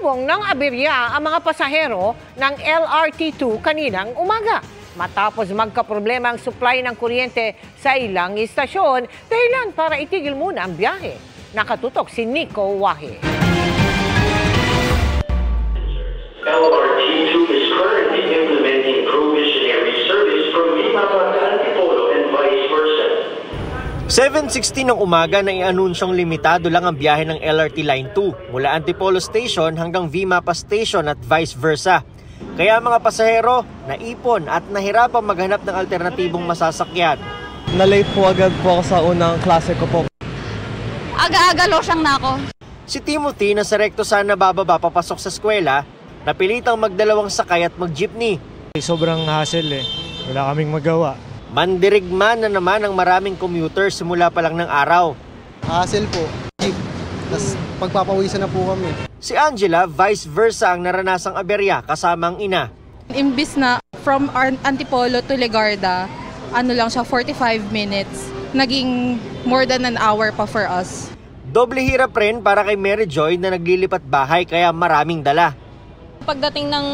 Nagsumbong ng aberya ang mga pasahero ng LRT2 kaninang umaga. Matapos magkaproblema ang supply ng kuryente sa ilang istasyon, dahilan para itigil muna ang biyahe. Nakatutok si Nico Wahe. LRT2 is currently implementing provisionary service from Vimapa to Antipolo and vice versa. 7:16 ng umaga na i-anunsyong limitado lang ang biyahe ng LRT Line 2 mula Antipolo Station hanggang Vimapa Station at vice versa. Kaya mga pasahero, naipon at nahirapang maghanap ng alternatibong masasakyan. Na-late po agad po ako sa unang klase ko po. Aga-aga losyang na ako. Si Timothy na sa rekto sana bababa papasok sa eskwela, napilitang magdalawang sakay at mag-jeepney. Sobrang hassle wala kaming magawa. Mandirigma na naman ang maraming commuters simula pa lang ng araw. Hassle po, jeep. Tapos pagpapawisan na po kami. Si Angela, vice versa ang naranasang aberya kasama ang ina. Imbis na from Antipolo to Legarda, ano lang siya, 45 minutes. Naging more than an hour pa for us. Doble hirap rin para kay Mary Joy na naglilipat bahay kaya maraming dala. Pagdating ng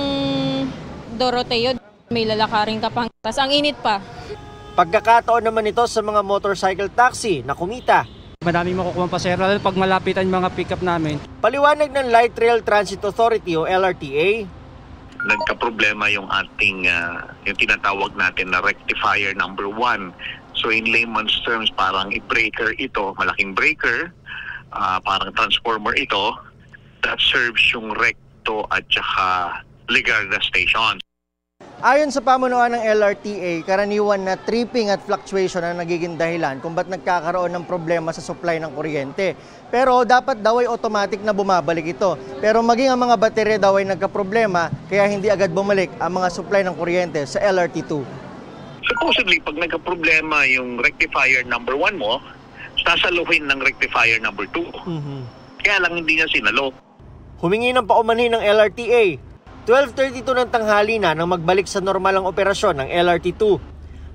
Doroteo, may lalakarin ka pang. Tas ang init pa. Pagkakataon naman ito sa mga motorcycle taxi na kumita. Madaming makukuha pasahero lalo pag malapitan yung mga pick-up namin. Paliwanag ng Light Rail Transit Authority o LRTA. Nagka-problema yung ating yung tinatawag natin na rectifier number 1. So in layman's terms, parang i-breaker ito, malaking breaker, parang transformer ito that serves yung recto at saka Legarda station. Ayon sa pamunuan ng LRTA, karaniwan na tripping at fluctuation ang nagiging dahilan kung ba't nagkakaroon ng problema sa supply ng kuryente. Pero dapat daw ay automatic na bumabalik ito. Pero maging ang mga baterya daw ay nagkaproblema kaya hindi agad bumalik ang mga supply ng kuryente sa LRT2. Supposedly, pag nagka-problema yung rectifier number 1 mo, sasaluhin ng rectifier number 2. Kaya lang hindi niya sinalo. Humingi ng paumanhin ng LRTA. 12:32 ng tanghali na nang magbalik sa normal ang operasyon ng LRT2.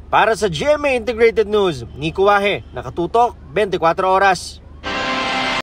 Para sa GMA Integrated News, Nico Wahe, nakatutok 24 oras.